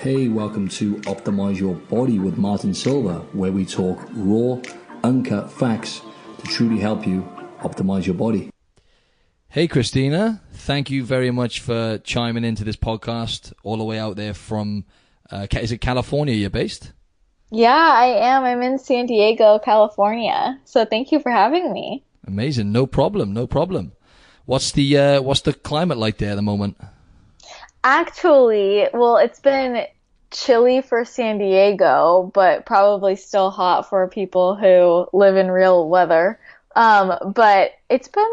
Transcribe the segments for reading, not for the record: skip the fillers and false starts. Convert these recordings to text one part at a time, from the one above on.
Hey, welcome to Optimize Your Body with Martin Silva, where we talk raw, uncut facts to truly help you optimize your body. Hey, Christina. Thank you very much for chiming into this podcast all the way out there from, is it California you're based? Yeah, I am. I'm in San Diego, California. So thank you for having me. Amazing. No problem. No problem. What's the climate like there at the moment? Actually, well, it's been chilly for San Diego, but probably still hot for people who live in real weather. But it's been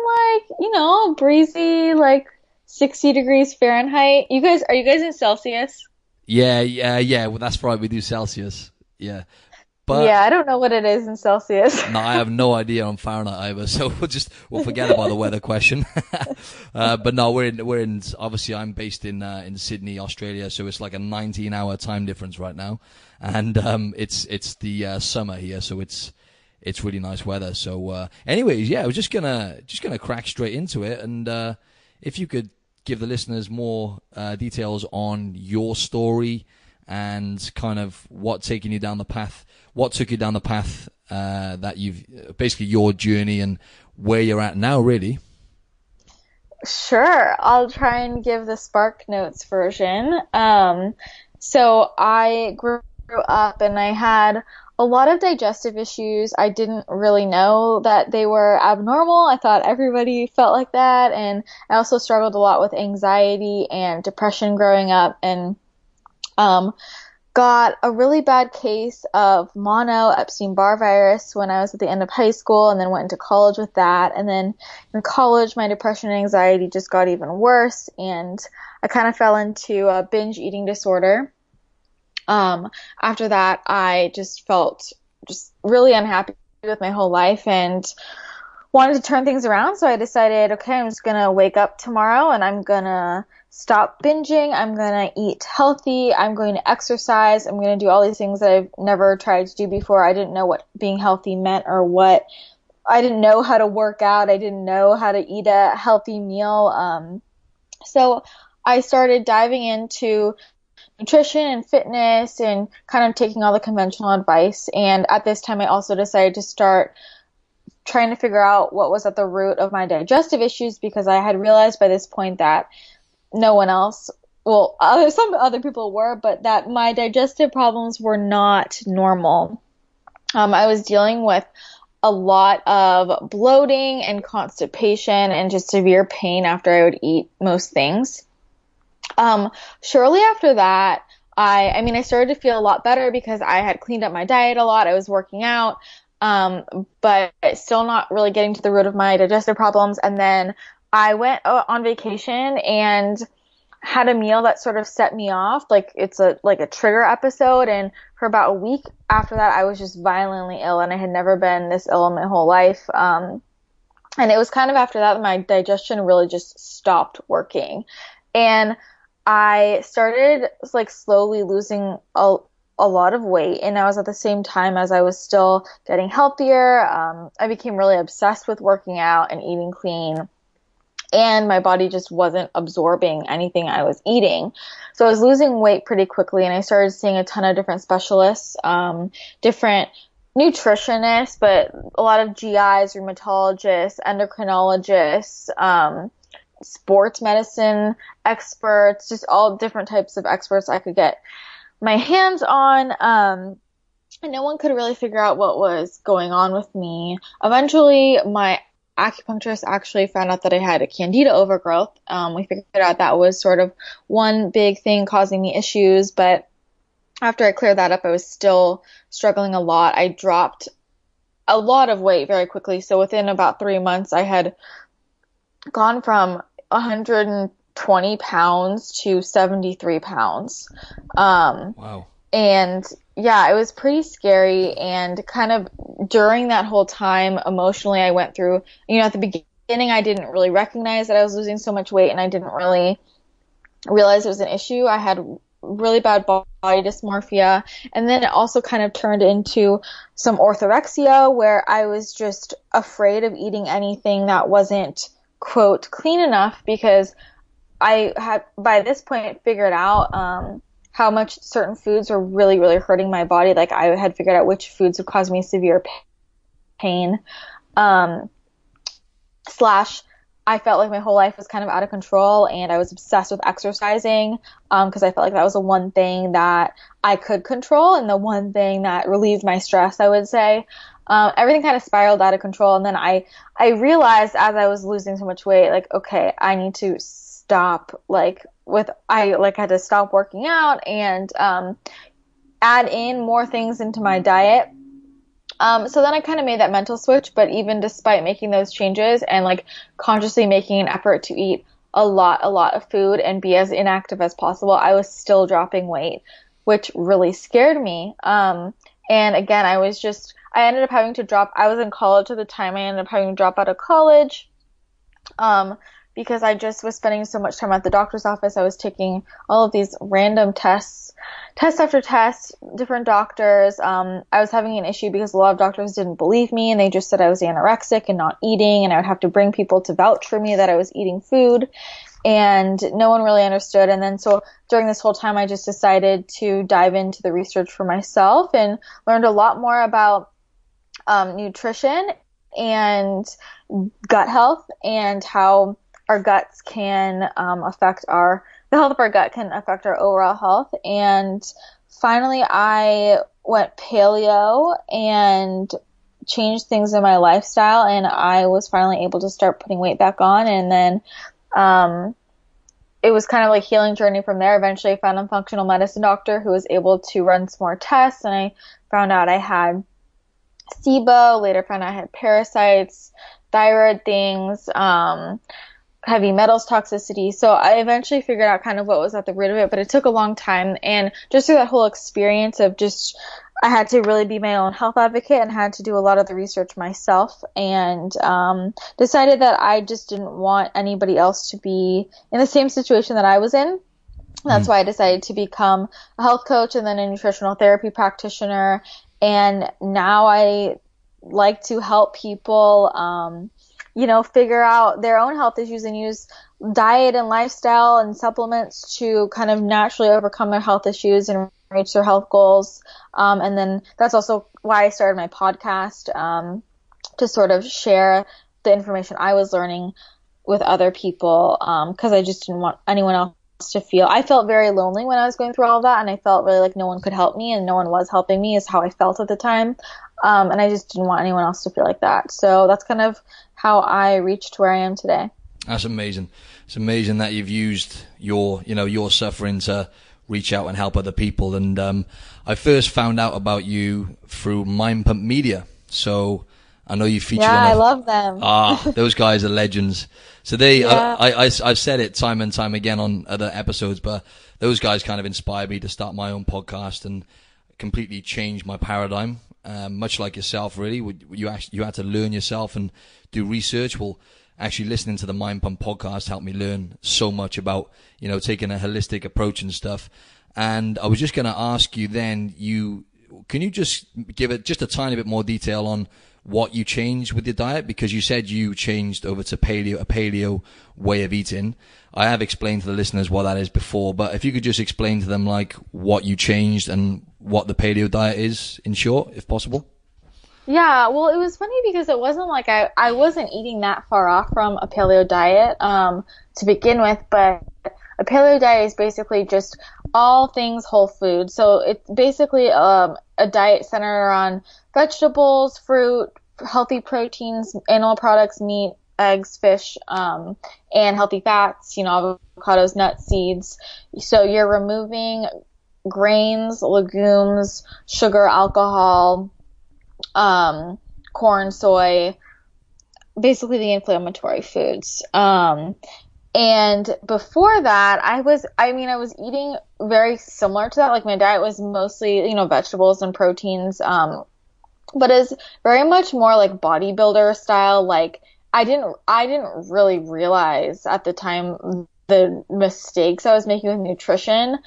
breezy, like 60 degrees Fahrenheit. Are you guys in Celsius? Yeah. Well, that's right. We do Celsius. Yeah. But yeah, I don't know what it is in Celsius. no, I have no idea on Fahrenheit either, so we'll forget about the weather question. But no, we're in, obviously I'm based in Sydney, Australia, so it's like a 19-hour time difference right now. And, it's the, summer here, so it's really nice weather. So, anyways, yeah, I was just gonna crack straight into it. And, if you could give the listeners more, details on your story and kind of what took you down the path that you've basically your journey and where you're at now, really. Sure, I'll try and give the Spark Notes version. So I grew up and I had a lot of digestive issues. I didn't really know that they were abnormal. I thought everybody felt like that. And I also struggled a lot with anxiety and depression growing up, and got a really bad case of mono Epstein-Barr virus when I was at the end of high school, and then went into college with that. And then in college, my depression and anxiety just got even worse, and I kind of fell into a binge eating disorder. After that, I just felt just really unhappy with my whole life and wanted to turn things around. So I decided, okay, I'm just going to wake up tomorrow and I'm going to stop binging. I'm going to eat healthy. I'm going to exercise. I'm going to do all these things that I've never tried to do before. I didn't know what being healthy meant I didn't know how to work out. I didn't know how to eat a healthy meal. So I started diving into nutrition and fitness and kind of taking all the conventional advice. And at this time, I also decided to start trying to figure out what was at the root of my digestive issues, because I had realized by this point that no one else, some other people were, but that my digestive problems were not normal. I was dealing with a lot of bloating and constipation and just severe pain after I would eat most things. Shortly after that, I started to feel a lot better because I had cleaned up my diet a lot. I was working out, but still not really getting to the root of my digestive problems. And then I went on vacation and had a meal that sort of set me off. Like it's a trigger episode. And for about a week after that, I was just violently ill, and I had never been this ill in my whole life. And it was kind of after that my digestion really just stopped working. And I started slowly losing a lot of weight, and I was at the same time as I was still getting healthier. I became really obsessed with working out and eating clean, and my body just wasn't absorbing anything I was eating. So I was losing weight pretty quickly, and I started seeing a ton of different specialists, different nutritionists, but a lot of GIs, rheumatologists, endocrinologists, sports medicine experts, just all different types of experts I could get my hands on. And no one could really figure out what was going on with me. Eventually, my acupuncturist actually found out that I had a candida overgrowth. We figured out that was sort of one big thing causing me issues, but after I cleared that up, I was still struggling a lot. I dropped a lot of weight very quickly. So within about 3 months, I had gone from 120 pounds to 73 pounds. Wow. And yeah, it was pretty scary. And kind of during that whole time, emotionally, I went through, at the beginning, I didn't really recognize that I was losing so much weight, and I didn't really realize it was an issue. I had really bad body dysmorphia. And then it also kind of turned into some orthorexia, where I was just afraid of eating anything that wasn't, quote, clean enough, because I had by this point figured out how much certain foods were really, really hurting my body. Like I had figured out which foods would cause me severe pain. Slash, I felt like my whole life was kind of out of control, and I was obsessed with exercising because I felt like that was the one thing that I could control and the one thing that relieved my stress, I would say. Everything kind of spiraled out of control, and then I realized as I was losing so much weight, like, okay, I need to stop, I had to stop working out and add in more things into my diet. So then I kind of made that mental switch, but even despite making those changes and like consciously making an effort to eat a lot of food and be as inactive as possible, I was still dropping weight, which really scared me. And again, I ended up having to drop, I was in college at the time, I ended up having to drop out of college, because I just was spending so much time at the doctor's office. I was taking all of these random tests after test, different doctors. I was having an issue because a lot of doctors didn't believe me, and they just said I was anorexic and not eating, and I would have to bring people to vouch for me that I was eating food, and no one really understood. And then so during this whole time, I just decided to dive into the research for myself and learned a lot more about nutrition and gut health and how our guts can the health of our gut can affect our overall health. And finally, I went paleo and changed things in my lifestyle, and I was finally able to start putting weight back on. And then it was kind of like a healing journey from there. Eventually, I found a functional medicine doctor who was able to run some more tests, and I found out I had SIBO. Later, found out I had parasites, thyroid things, heavy metals toxicity. So I eventually figured out kind of what was at the root of it, but it took a long time. And just through that whole experience of I had to really be my own health advocate and had to do a lot of the research myself, and decided that I just didn't want anybody else to be in the same situation that I was in. That's why I decided to become a health coach and then a nutritional therapy practitioner. And now I like to help people figure out their own health issues and use diet and lifestyle and supplements to kind of naturally overcome their health issues and reach their health goals. And then that's also why I started my podcast, to sort of share the information I was learning with other people, because I just didn't want anyone else to feel. I felt very lonely when I was going through all of that, and I felt really like no one could help me and no one was helping me, is how I felt at the time. And I just didn't want anyone else to feel like that. So that's kind of how I reached where I am today. That's amazing. It's amazing that you've used your suffering to reach out and help other people. And I first found out about you through Mind Pump Media. So I know you featured on I love them. Those guys are legends. So I've said it time and time again on other episodes, but those guys kind of inspired me to start my own podcast and completely change my paradigm. Much like yourself, really, you had to learn yourself and do research. Well, actually listening to the Mind Pump podcast helped me learn so much about, taking a holistic approach and stuff. And I was just going to ask you then, can you just give it just a tiny bit more detail on what you changed with your diet? Because you said you changed over to a paleo way of eating. I have explained to the listeners what that is before, but if you could just explain to them like what you changed and what the paleo diet is in short, if possible. Yeah, well, it was funny because it wasn't like I wasn't eating that far off from a paleo diet to begin with, but a paleo diet is basically just all things whole food. So it's basically a diet centered on vegetables, fruit, healthy proteins, animal products, meat, eggs, fish, and healthy fats, avocados, nuts, seeds. So you're removing grains, legumes, sugar, alcohol, corn, soy, basically the inflammatory foods. And before that, I was eating very similar to that. Like my diet was mostly, vegetables and proteins, but it's very much more like bodybuilder style. Like I didn't really realize at the time the mistakes I was making with nutrition,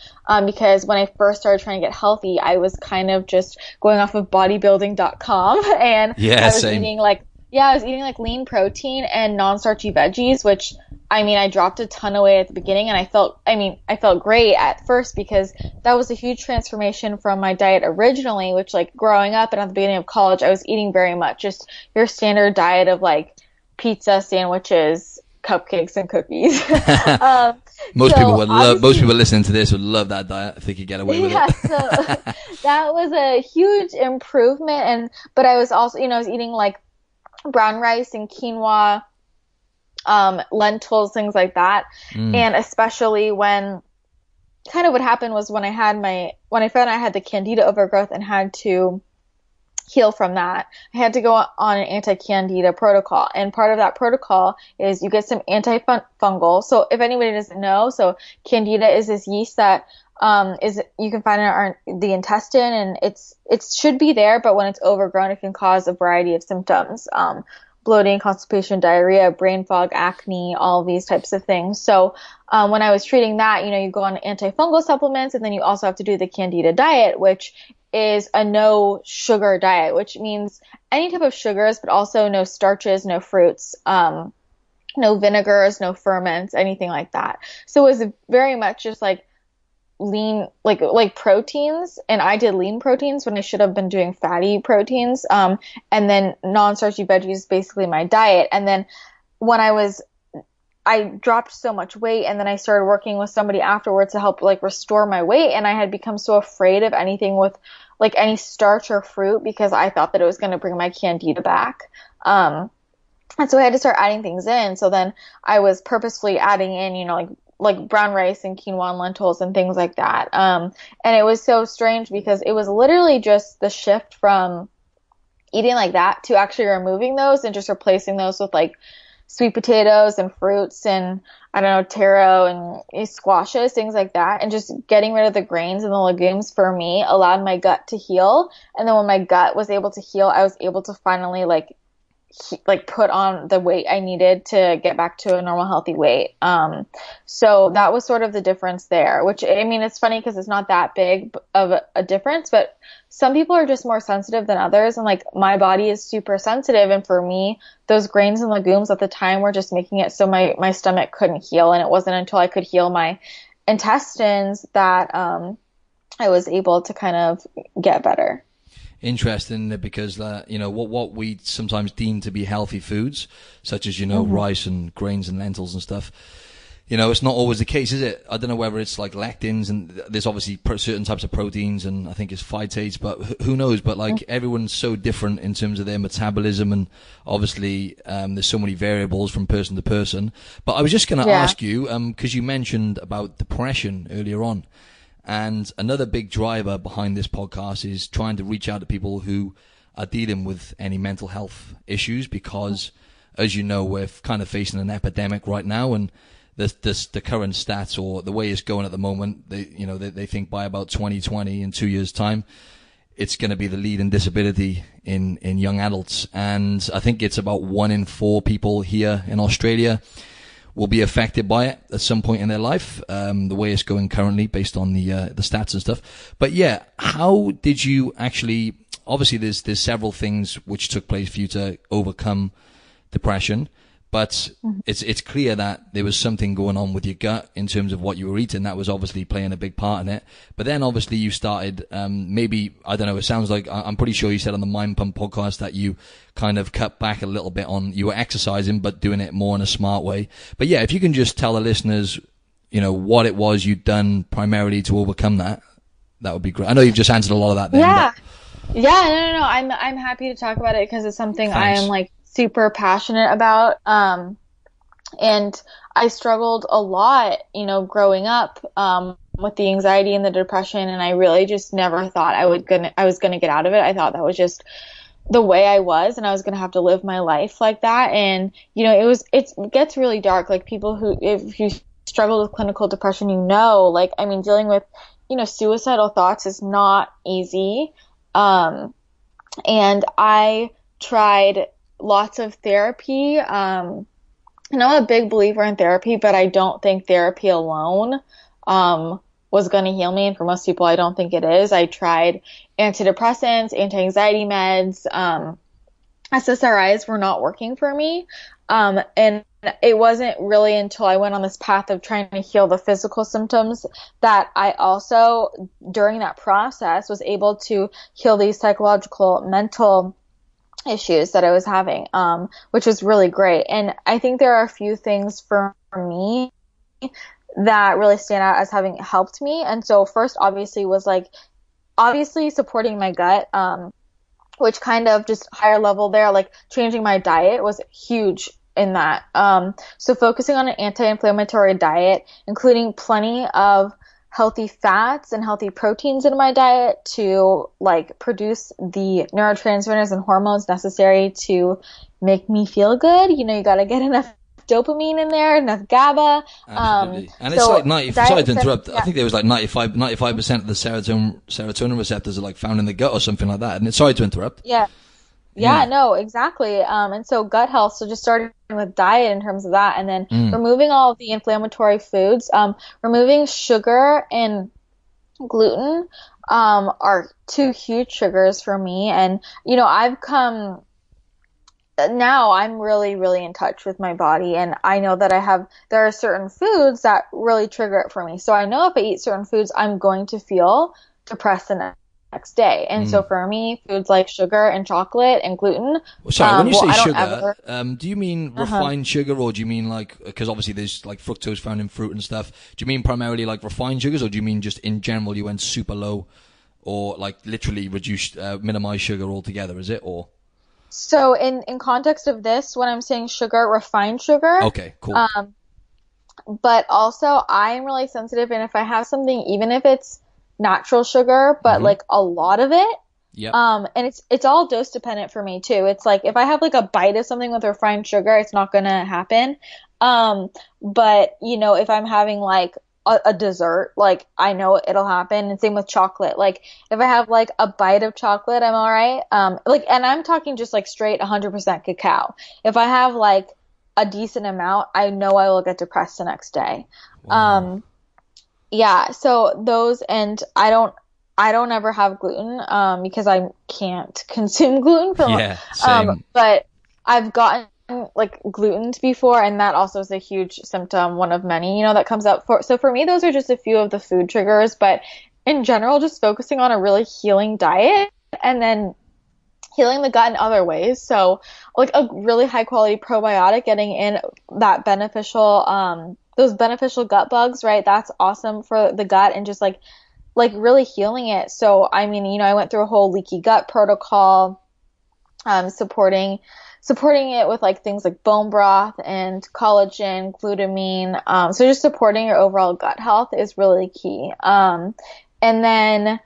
because when I first started trying to get healthy, I was kind of just going off of bodybuilding.com and I was eating like Yeah, I was eating like lean protein and non-starchy veggies, which I mean, I dropped a ton of weight at the beginning and I felt great at first because that was a huge transformation from my diet originally, which like growing up and at the beginning of college, I was eating very much just your standard diet of like pizza, sandwiches, cupcakes, and cookies. Most people would love. Most Obviously, people listening to this would love that diet if they could get away with yeah, it. so that was a huge improvement. But I was also, I was eating like brown rice and quinoa, lentils, things like that. Mm. And especially when kind of what happened was when I found I had the candida overgrowth and had to heal from that, I had to go on an anti-candida protocol. And part of that protocol is you get some antifungal. So if anybody doesn't know, so candida is this yeast that you can find in the intestine, and it should be there, but when it's overgrown, it can cause a variety of symptoms. Bloating, constipation, diarrhea, brain fog, acne, all of these types of things. So when I was treating that, you go on antifungal supplements, and then you also have to do the candida diet, which is a no sugar diet, which means any type of sugars, but also no starches, no fruits, no vinegars, no ferments, anything like that. So it was very much just like lean, like proteins, and I did lean proteins when I should have been doing fatty proteins. And then non-starchy veggies is basically my diet. And then when I dropped so much weight, and then I started working with somebody afterwards to help like restore my weight, and I had become so afraid of anything with like any starch or fruit because I thought that it was going to bring my candida back. And so I had to start adding things in. So then I was purposefully adding in, like brown rice and quinoa and lentils and things like that. And it was so strange because it was literally just the shift from eating like that to actually removing those and just replacing those with like sweet potatoes and fruits and I don't know, taro and squashes, things like that. And just getting rid of the grains and the legumes for me allowed my gut to heal. And then when my gut was able to heal, I was able to finally like put on the weight I needed to get back to a normal healthy weight. So that was sort of the difference there, which I mean, it's funny because it's not that big of a difference, but some people are just more sensitive than others. And like my body is super sensitive. And for me, those grains and legumes at the time were just making it so my stomach couldn't heal. And it wasn't until I could heal my intestines that, I was able to kind of get better. Interesting, because what we sometimes deem to be healthy foods, such as rice and grains and lentils and stuff, it's not always the case, is it? I don't know whether it's like lectins, and there's obviously certain types of proteins, and I think it's phytates, but who knows? But like everyone's so different in terms of their metabolism, and obviously there's so many variables from person to person. But I was just going to ask you, because you mentioned about depression earlier on. And another big driver behind this podcast is trying to reach out to people who are dealing with any mental health issues, because, as you know, we're kind of facing an epidemic right now, and the current stats, or the way it's going at the moment, they think by about 2020, in 2 years' time, it's going to be the leading disability in young adults. And I think it's about 1 in 4 people here in Australia will be affected by it at some point in their life, the way it's going currently based on the stats and stuff. But yeah, how did you actually, obviously there's several things which took place for you to overcome depression, but it's clear that there was something going on with your gut in terms of what you were eating. That was obviously playing a big part in it. But then obviously you started, maybe, I don't know, it sounds like, I'm pretty sure you said on the Mind Pump podcast that you kind of cut back a little bit on, you were exercising, but doing it more in a smart way. But yeah, if you can just tell the listeners, what it was you'd done primarily to overcome that, that would be great. I know you've just answered a lot of that then. Yeah. Yeah, no. I'm happy to talk about it because it's something I am like super passionate about. And I struggled a lot, growing up, with the anxiety and the depression. And I really just never thought I was going to get out of it. I thought that was just the way I was, and I was going to have to live my life like that. And, it gets really dark. Like people if you struggle with clinical depression, dealing with, suicidal thoughts is not easy. And I tried lots of therapy. And I'm a big believer in therapy, but I don't think therapy alone was going to heal me. And for most people, I don't think it is. I tried antidepressants, anti-anxiety meds, SSRIs were not working for me. And it wasn't really until I went on this path of trying to heal the physical symptoms that I also, during that process, was able to heal these psychological, mental issues that I was having, which was really great. And I think there are a few things for me that really stand out as having helped me. And so first, obviously, was like, obviously supporting my gut, which kind of just higher level there, like changing my diet was huge in that. So focusing on an anti-inflammatory diet, including plenty of healthy fats and healthy proteins in my diet to like produce the neurotransmitters and hormones necessary to make me feel good. You know, you got to get enough dopamine in there, enough GABA. Absolutely. And it's so like 90, sorry to interrupt. yeah. I think there was like 95% of the serotonin receptors are like found in the gut or something like that. And sorry to interrupt. Yeah. Yeah, no, exactly. And so gut health, so just starting with diet in terms of that, and then removing all of the inflammatory foods, removing sugar and gluten, are two huge triggers for me. And, you know, now I'm really, really in touch with my body, and I know that there are certain foods that really trigger it for me. So I know if I eat certain foods, I'm going to feel depressed the next day. And so for me, foods like sugar and chocolate and gluten. Sorry, when you say I don't sugar, ever, do you mean refined sugar, or do you mean like, because obviously there's like fructose found in fruit and stuff. Do you mean primarily like refined sugars, or do you mean just in general you went super low, or like literally reduced, minimize sugar altogether? Is it, or? So in context of this, when I'm saying sugar, refined sugar. Okay, cool. But also I'm really sensitive, and if I have something, even if it's natural sugar, but like a lot of it, Yep. and it's all dose dependent for me too. It's like if I have like a bite of something with refined sugar, it's not gonna happen. But you know, if I'm having like a dessert, like I know it'll happen. And same with chocolate. Like if I have like a bite of chocolate, I'm all right. Like, and I'm talking just like straight 100% cacao. If I have like a decent amount, I know I will get depressed the next day. Wow. Yeah, so those, and I don't ever have gluten, because I can't consume gluten for Yeah, same. but I've gotten like gluten before, and that also is a huge symptom, one of many, you know, that comes up so for me, those are just a few of the food triggers, but in general, just focusing on a really healing diet, and then healing the gut in other ways. So like a really high quality probiotic, getting in that beneficial, those beneficial gut bugs, right? That's awesome for the gut, and just like really healing it. So, I mean, you know, I went through a whole leaky gut protocol, supporting it with like things like bone broth and collagen, glutamine. So just supporting your overall gut health is really key. And then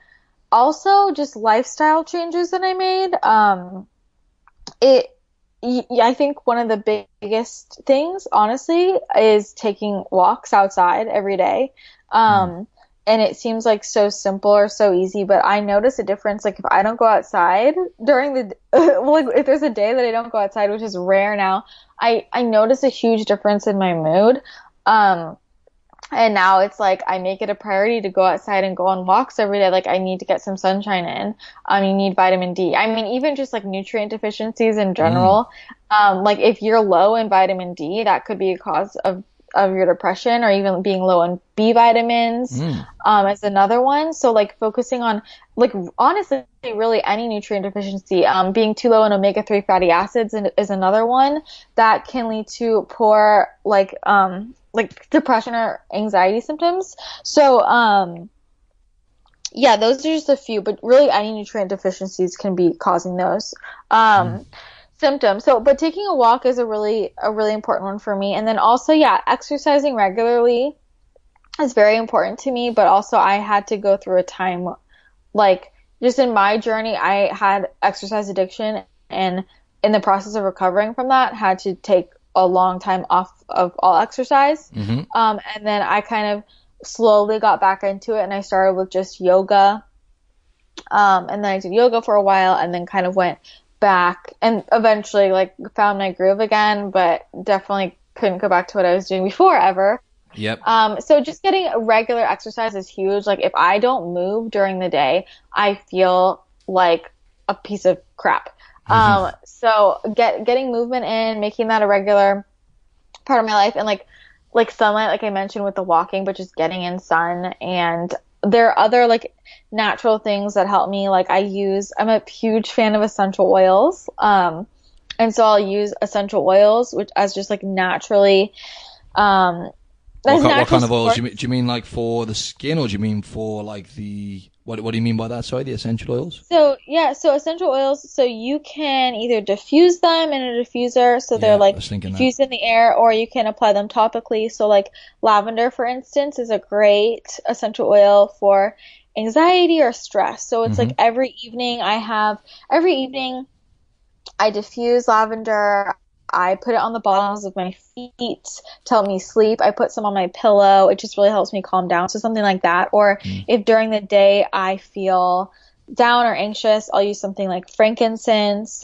also just lifestyle changes that I made. I think one of the biggest things, honestly, is taking walks outside every day. And it seems like so simple or so easy, but I notice a difference. Like if I don't go outside during the, like if there's a day that I don't go outside, which is rare now, I notice a huge difference in my mood. And now it's like I make it a priority to go outside and go on walks every day. Like I need to get some sunshine in. You need vitamin D. I mean, even just like nutrient deficiencies in general. Like if you're low in vitamin D, that could be a cause of your depression, or even being low in B vitamins, as another one. So like focusing on, like, honestly, really any nutrient deficiency, being too low in omega-3 fatty acids is another one that can lead to poor, like depression or anxiety symptoms. So, yeah, those are just a few, but really any nutrient deficiencies can be causing those. Symptoms. So, but taking a walk is a really important one for me. And then also, yeah, exercising regularly is very important to me, but also I had to go through a time, like just in my journey, I had exercise addiction, and in the process of recovering from that, had to take a long time off of all exercise. And then I kind of slowly got back into it, and I started with just yoga. And then I did yoga for a while, and then kind of went back, and eventually like found my groove again, but definitely couldn't go back to what I was doing before ever. Yep. So just getting regular exercise is huge. Like if I don't move during the day, I feel like a piece of crap. So getting movement in, making that a regular part of my life, and like sunlight, like I mentioned with the walking, but just getting in sun. And there are other like natural things that help me. Like I'm a huge fan of essential oils. And so I'll use essential oils, which as just like naturally, what kind of oils? Do you mean like for the skin, or do you mean for like what do you mean by that? Sorry, the essential oils? So essential oils, so you can either diffuse them in a diffuser, so they're like diffused in the air, or you can apply them topically. So like lavender, for instance, is a great essential oil for anxiety or stress. So it's like every evening I diffuse lavender. I put it on the bottoms of my feet to help me sleep. I put some on my pillow. It just really helps me calm down. So something like that. Or if during the day I feel down or anxious, I'll use something like frankincense.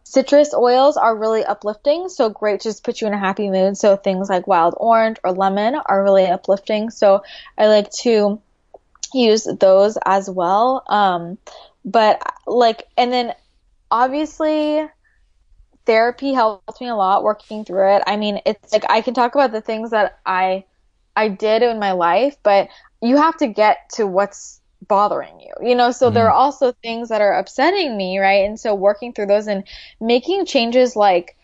Citrus oils are really uplifting, so great to just put you in a happy mood. So things like wild orange or lemon are really uplifting. So I like to use those as well. And then obviously therapy helped me a lot working through it. I mean, it's like I can talk about the things that I did in my life, but you have to get to what's bothering you, so there are also things that are upsetting me, right? And so working through those and making changes like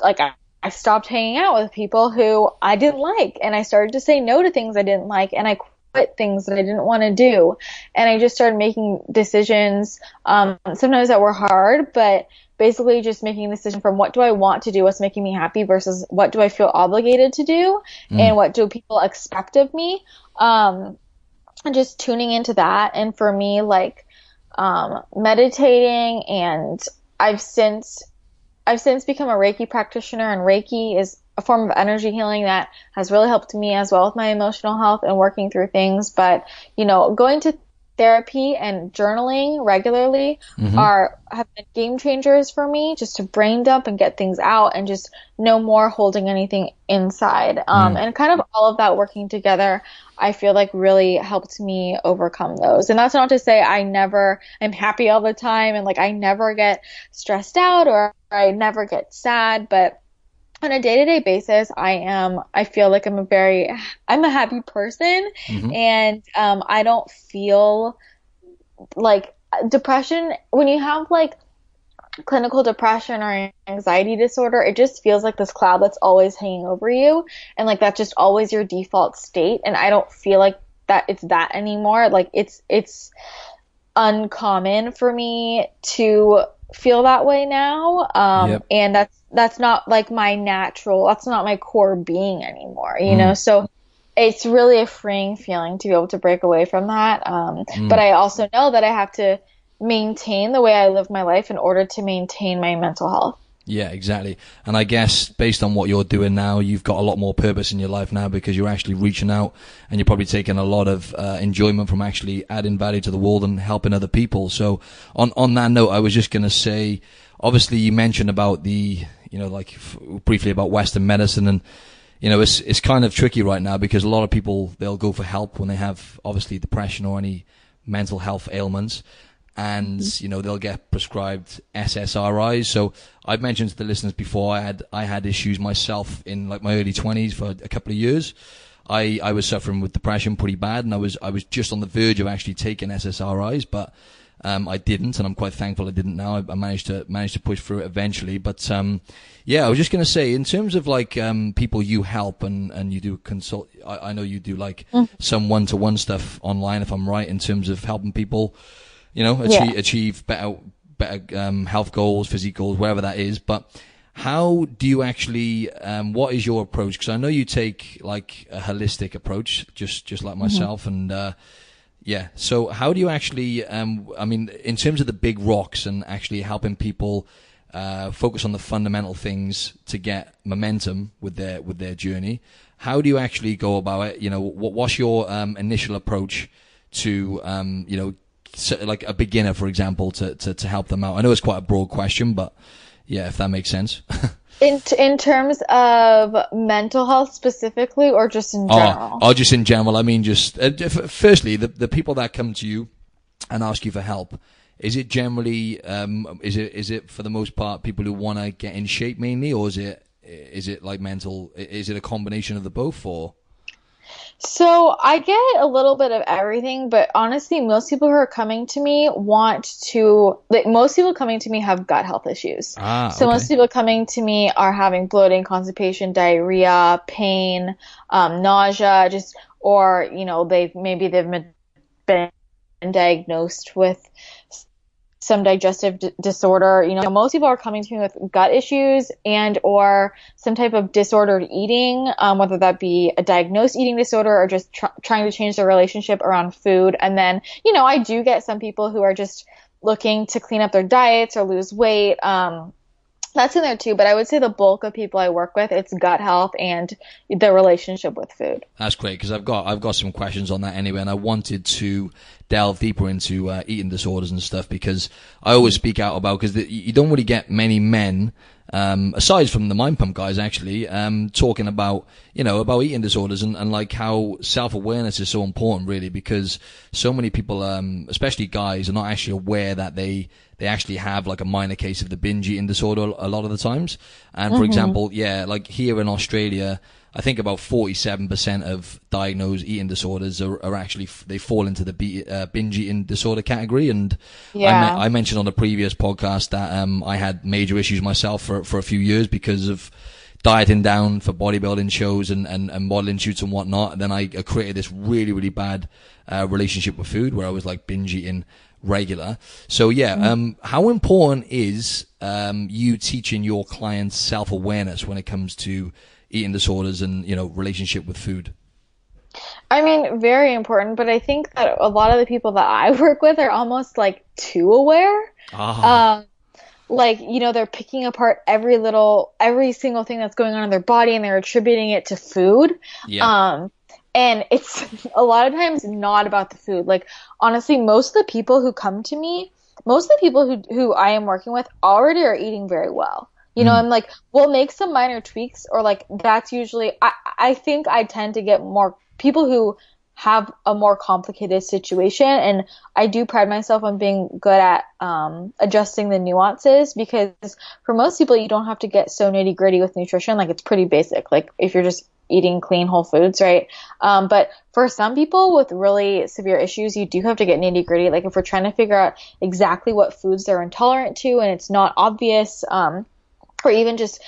I stopped hanging out with people who I didn't like, and I started to say no to things I didn't like, and I quit things that I didn't want to do. And I just started making decisions, sometimes that were hard, but basically just making a decision from what do I want to do, what's making me happy, versus what do I feel obligated to do, and what do people expect of me, and just tuning into that. And for me, like meditating, and I've since become a Reiki practitioner, and Reiki is a form of energy healing that has really helped me as well with my emotional health and working through things. But going to therapy and journaling regularly have been game changers for me, just to brain dump and get things out, and just no more holding anything inside. And kind of all of that working together, I feel like really helped me overcome those. And that's not to say I'm happy all the time, and like I never get stressed out or I never get sad, but on a day-to-day basis, I feel like I'm a happy person, and I don't feel like depression. When you have like clinical depression or anxiety disorder, it just feels like this cloud that's always hanging over you, and like that's just always your default state. And I don't feel like that it's that anymore. Like it's uncommon for me to feel that way now, and that's not like that's not my core being anymore, so it's really a freeing feeling to be able to break away from that, but I also know that I have to maintain the way I live my life in order to maintain my mental health. Yeah, exactly. And I guess based on what you're doing now, you've got a lot more purpose in your life now, because you're actually reaching out, and you're probably taking a lot of enjoyment from actually adding value to the world and helping other people. So on that note, I was just going to say, obviously you mentioned about briefly about Western medicine, and it's kind of tricky right now, because a lot of people, they'll go for help when they have obviously depression or any mental health ailments, and they'll get prescribed SSRIs. So I've mentioned to the listeners before, I had issues myself in like my early 20s for a couple of years. I was suffering with depression pretty bad, and I was just on the verge of actually taking SSRIs, but I didn't, and I'm quite thankful I didn't now. I managed to push through it eventually. But I was just going to say, in terms of like people you help and you do consult, I know you do like some one-to-one stuff online, if I'm right, in terms of helping people achieve better health goals, physique goals, wherever that is. But how do you actually, what is your approach? Because I know you take like a holistic approach, just like myself. And so how do you actually, in terms of the big rocks and actually helping people focus on the fundamental things to get momentum with their journey, how do you actually go about it? What's your initial approach to so like a beginner, for example, to help them out? I know it's quite a broad question, but yeah, if that makes sense. In terms of mental health specifically, or just in general? Oh, just in general. I mean, just firstly, the people that come to you and ask you for help, Is it generally, is it for the most part people who want to get in shape mainly, or is it like mental? Is it a combination of the both, or? So I get a little bit of everything, but honestly, most people who are coming to me most people coming to me have gut health issues. So Okay. most people coming to me are having bloating, constipation, diarrhea, pain, nausea, or, they've been diagnosed with some digestive disorder. Most people are coming to me with gut issues and or some type of disordered eating, whether that be a diagnosed eating disorder or just trying to change their relationship around food. And then, I do get some people who are just looking to clean up their diets or lose weight. That's in there too, but I would say the bulk of people I work with, it's gut health and the relationship with food. That's great, because I've got some questions on that anyway, and I wanted to delve deeper into eating disorders and stuff, because I always speak out about, because you don't really get many men, aside from the Mind Pump guys actually, talking about, about eating disorders and like how self-awareness is so important, really, because so many people, especially guys, are not actually aware that they actually have like a minor case of the binge eating disorder a lot of the times. And for example, like here in Australia, I think about 47% of diagnosed eating disorders are actually, they fall into the binge eating disorder category. And I mentioned on the previous podcast that I had major issues myself for a few years because of dieting down for bodybuilding shows and modeling shoots and whatnot. And then I created this really, really bad relationship with food where I was like binge eating regular. So how important is you teaching your clients self-awareness when it comes to eating disorders and, relationship with food? I mean, very important, but I think that a lot of the people that I work with are almost like too aware. They're picking apart every single thing that's going on in their body and they're attributing it to food. Yeah. And it's a lot of times not about the food. Like, honestly, most of the people who come to me, most of the people who I am working with already are eating very well. I'm like, we'll make some minor tweaks, or like, that's usually, I think I tend to get more people who have a more complicated situation. And I do pride myself on being good at adjusting the nuances, because for most people, you don't have to get so nitty gritty with nutrition. Like, it's pretty basic. Like, if you're just eating clean whole foods, right? But for some people with really severe issues, you do have to get nitty gritty. Like, if we're trying to figure out exactly what foods they're intolerant to and it's not obvious, or even just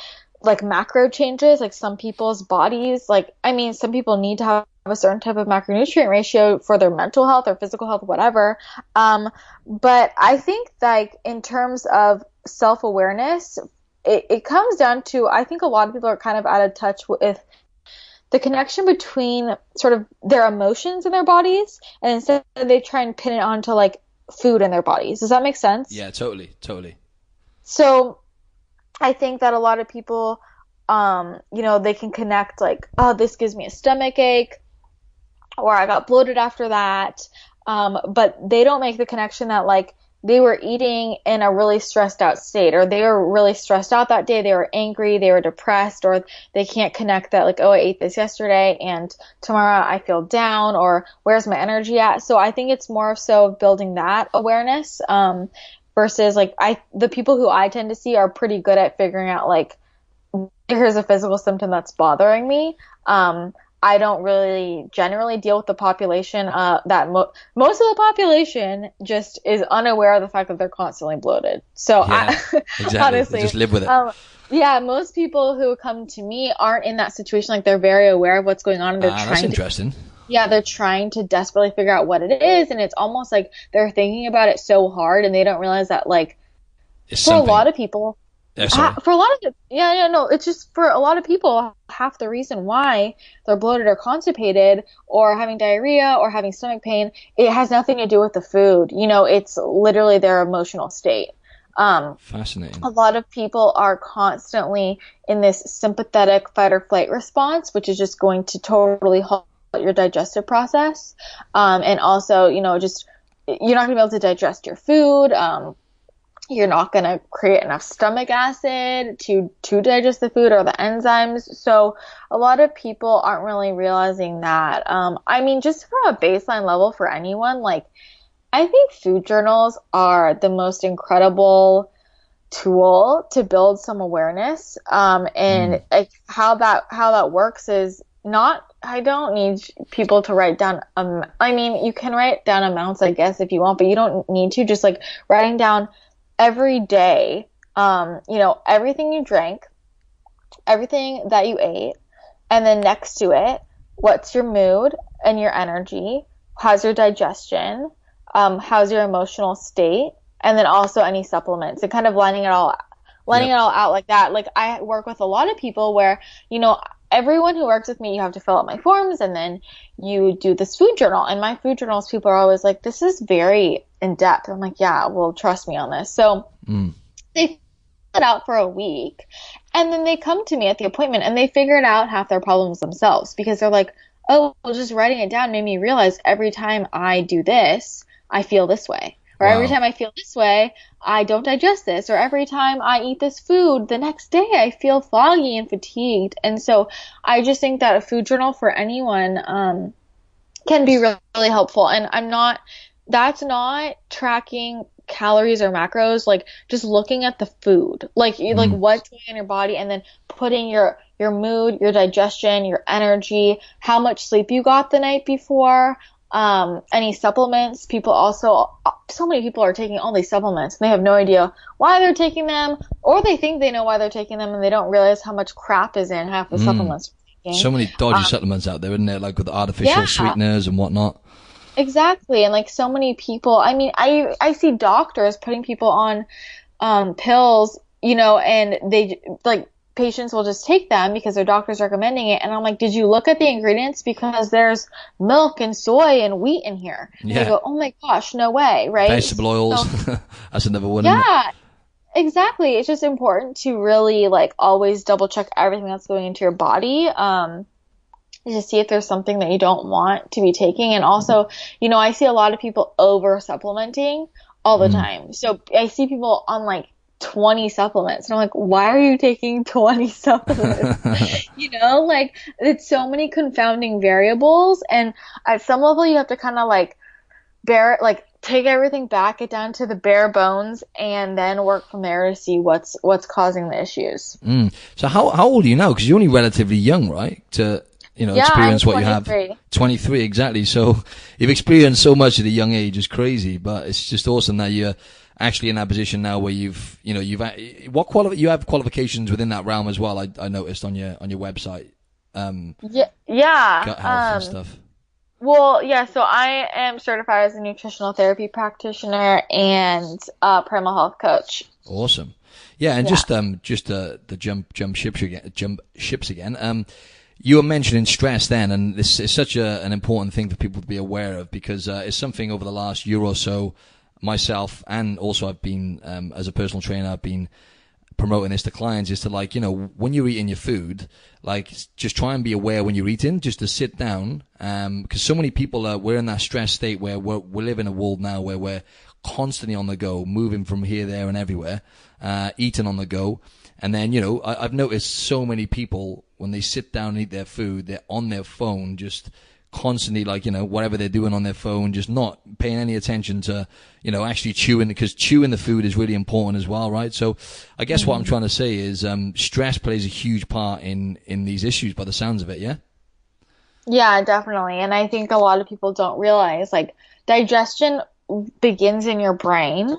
like macro changes, like some people's bodies, some people need to have a certain type of macronutrient ratio for their mental health or physical health, whatever. But I think like in terms of self-awareness, it comes down to, I think a lot of people are kind of out of touch with the connection between sort of their emotions in their bodies, and instead they try and pin it onto like food in their bodies. Does that make sense? Yeah, totally. So I think that a lot of people, they can connect like, oh, this gives me a stomach ache, or I got bloated after that. But they don't make the connection that like they were eating in a really stressed out state, or they were really stressed out that day. They were angry, they were depressed, or they can't connect that like, oh, I ate this yesterday and tomorrow I feel down, or where's my energy at? So I think it's more so building that awareness, versus like the people who I tend to see are pretty good at figuring out like, here's a physical symptom that's bothering me. I don't really generally deal with the population that most of the population just is unaware of the fact that they're constantly bloated. So exactly. Honestly, just live with it. Most people who come to me aren't in that situation. Like, they're very aware of what's going on, and they're trying. That's interesting. They're trying to desperately figure out what it is, and it's almost like they're thinking about it so hard, and they don't realize that like a lot of people. It's just for a lot of people, half the reason why they're bloated or constipated or having diarrhea or having stomach pain, it has nothing to do with the food. It's literally their emotional state. Fascinating. A lot of people are constantly in this sympathetic fight or flight response, which is just going to totally halt your digestive process. And also, just you're not going to be able to digest your food. You're not going to create enough stomach acid to digest the food or the enzymes. So a lot of people aren't really realizing that. Just from a baseline level for anyone, like, I think food journals are the most incredible tool to build some awareness. And like how that works is not, I don't need people to write down, I mean, you can write down amounts, I guess, if you want, but you don't need to. Just like writing down every day, everything you drank, everything that you ate, and then next to it, what's your mood and your energy? How's your digestion? How's your emotional state? And then also any supplements, and kind of lining it all out like that. Like I work with a lot of people where, everyone who works with me, you have to fill out my forms and then you do this food journal. And my food journals, people are always like, this is very in depth. I'm like, yeah, well, trust me on this. So they fill it out for a week and then they come to me at the appointment and they figured out half their problems themselves, because they're like, oh, well, just writing it down made me realize every time I do this, I feel this way. Or every time I feel this way, I don't digest this. Or every time I eat this food, the next day I feel foggy and fatigued. And so I just think that a food journal for anyone can be really, really helpful. And that's not tracking calories or macros, like just looking at the food, like what's going on in your body, and then putting your mood, your digestion, your energy, how much sleep you got the night before, any supplements. So many people are taking all these supplements and they have no idea why they're taking them, or they think they know why they're taking them and they don't realize how much crap is in half the supplements they're taking. So many dodgy supplements out there, isn't there? Like with artificial sweeteners and whatnot. Exactly. And like so many people, I mean, I see doctors putting people on pills, and they like, patients will just take them because their doctor's recommending it. And I'm like, did you look at the ingredients? Because there's milk and soy and wheat in here. Yeah. And they go, oh my gosh, no way, right? Vegetable oils. So, that's another one. Yeah, exactly. It's just important to really like always double check everything that's going into your body. To see if there's something that you don't want to be taking. And also, I see a lot of people over supplementing all the time. So I see people on like 20 supplements. And I'm like, why are you taking 20 supplements? Like it's so many confounding variables. And at some level you have to kind of like take everything back, get down to the bare bones, and then work from there to see what's causing the issues. So how old are you now? Because you're only relatively young, right? To experience what you have. 23, exactly. So you've experienced so much at a young age. It's crazy, but it's just awesome that you're actually in that position now where you have qualifications within that realm as well. I noticed on your website. Gut health and stuff. Well, yeah, so I am certified as a nutritional therapy practitioner and primal health coach. Awesome. Yeah, and just the jump ships again. You were mentioning stress then, and this is such an important thing for people to be aware of, because it's something over the last year or so, myself, and also I've been, as a personal trainer, I've been promoting this to clients, is to when you're eating your food, just try and be aware when you're eating, just to sit down, because so many people we're in that stress state where we live in a world now where we're constantly on the go, moving from here, there, and everywhere, eating on the go. And then, I've noticed so many people, when they sit down and eat their food, they're on their phone, just constantly, whatever they're doing on their phone, just not paying any attention to, actually chewing, because chewing the food is really important as well, right? So I guess what I'm trying to say is, stress plays a huge part in these issues by the sounds of it, yeah? Yeah, definitely. And I think a lot of people don't realize, digestion begins in your brain.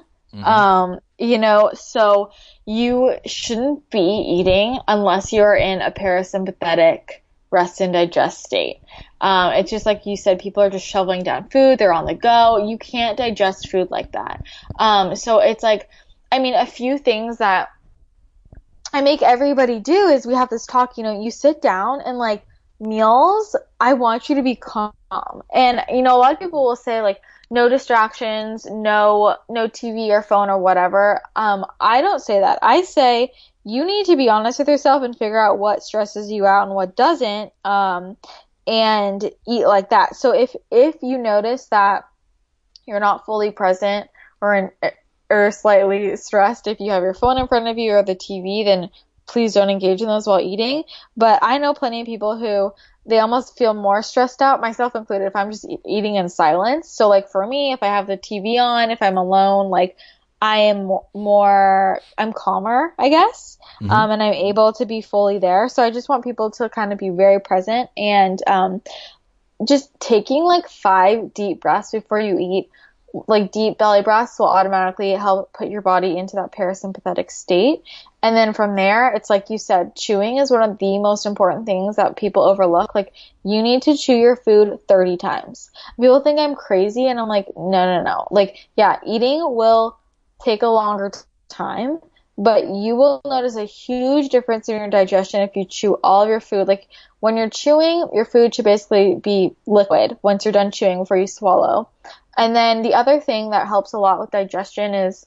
So you shouldn't be eating unless you're in a parasympathetic rest and digest state. It's just like you said, people are just shoveling down food. They're on the go. You can't digest food like that. So it's a few things that I make everybody do is we have this talk, you sit down and meals, I want you to be calm. And, a lot of people will say no distractions, no TV or phone or whatever. I don't say that. I say you need to be honest with yourself and figure out what stresses you out and what doesn't, and eat like that. So if you notice that you're not fully present or slightly stressed, if you have your phone in front of you or the TV, then please don't engage in those while eating. But I know plenty of people who they almost feel more stressed out, myself included, if I'm just eating in silence. So like for me, if I have the TV on, if I'm alone, like I am I'm calmer, I guess. And I'm able to be fully there. So I just want people to kind of be very present and, just taking like 5 deep breaths before you eat, like deep belly breaths will automatically help put your body into that parasympathetic state. And then from there, it's like you said, chewing is one of the most important things that people overlook. Like you need to chew your food 30 times. People think I'm crazy and I'm like, no. Like, yeah, eating will take a longer time, but you will notice a huge difference in your digestion if you chew all of your food. Like when you're chewing, your food should basically be liquid once you're done chewing before you swallow. And then the other thing that helps a lot with digestion is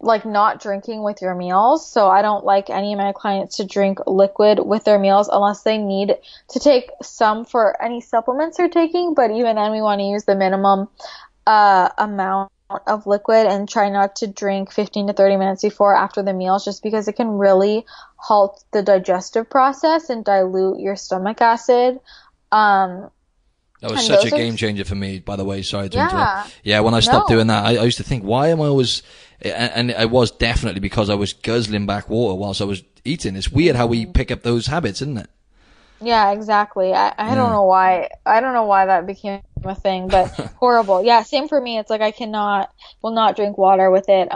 like not drinking with your meals. So I don't like any of my clients to drink liquid with their meals unless they need to take some for any supplements they're taking. But even then, we want to use the minimum amount of liquid and try not to drink 15 to 30 minutes before or after the meals, just because it can really halt the digestive process and dilute your stomach acid. That was such a game changer for me, by the way. Sorry to interrupt. Yeah, when I stopped doing that, I used to think, why am I always, and it was definitely because I was guzzling back water whilst I was eating. It's weird how we pick up those habits, isn't it? Yeah, exactly. I don't know why. I don't know why that became a thing, but horrible. Yeah, same for me. It's like will not drink water with it.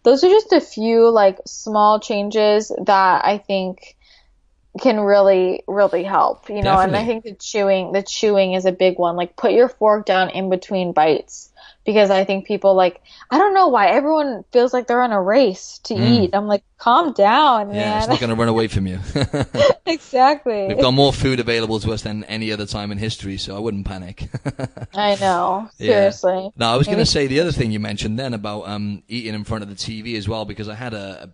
Those are just a few like small changes that I think can really, really help, you know. Definitely. And I think the chewing is a big one. Like put your fork down in between bites, because I think people like, I don't know why everyone feels like they're on a race to eat. I'm like, calm down, man. Yeah, it's not going to run away from you. Exactly. We've got more food available to us than any other time in history, so I wouldn't panic. I know. Seriously. Yeah. Now, I was going to say the other thing you mentioned then about eating in front of the TV as well, because I had a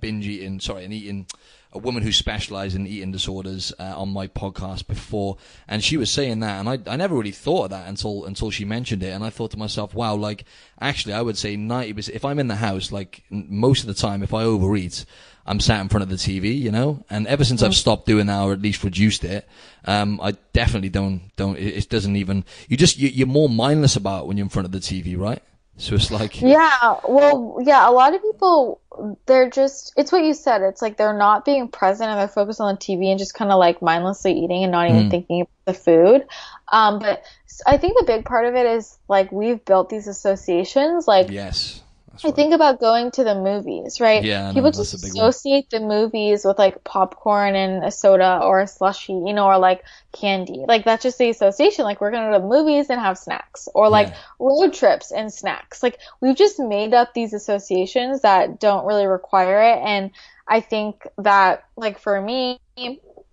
woman who specialized in eating disorders on my podcast before, and she was saying that, and I never really thought of that until she mentioned it, and I thought to myself, wow, like actually I would say 90%, if I'm in the house, like most of the time, if I overeat, I'm sat in front of the TV, you know, and ever since I've stopped doing that, or at least reduced it, I definitely don't, it doesn't even, you're more mindless about it when you're in front of the TV, right? So it's like, yeah, well, yeah, a lot of people, it's what you said. It's like they're not being present and they're focused on the TV and just kind of like mindlessly eating and not even thinking about the food. But I think the big part of it is like we've built these associations. Like, yes. I think about going to the movies, right? Yeah, people just associate the movies with like popcorn and a soda or a slushie, you know, or like candy. Like that's just the association. Like we're going to go to the movies and have snacks, or like road trips and snacks. Like we've just made up these associations that don't really require it. And I think that like for me,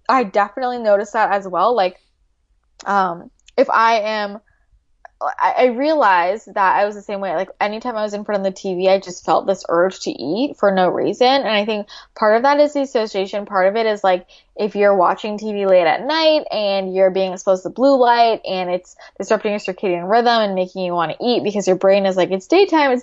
I definitely notice that as well. Like, if I realized that I was the same way. Like anytime I was in front of the TV, I just felt this urge to eat for no reason. And I think part of that is the association. Part of it is like if you're watching TV late at night and you're being exposed to blue light and it's disrupting your circadian rhythm and making you want to eat because your brain is like, it's daytime.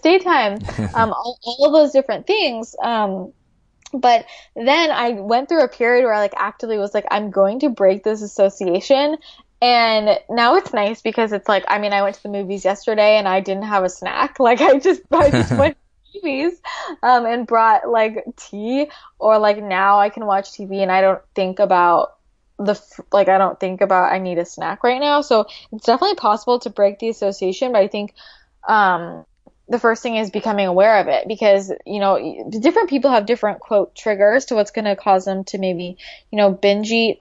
All of those different things. But then I went through a period where I like actively was like, I'm going to break this association. And now it's nice because it's like, I mean, I went to the movies yesterday and I didn't have a snack. Like I just went to the movies, and brought like tea, or like now I can watch TV and I don't think about I need a snack right now. So it's definitely possible to break the association, but I think, the first thing is becoming aware of it, because, you know, different people have different quote triggers to what's going to cause them to maybe, you know, binge eat.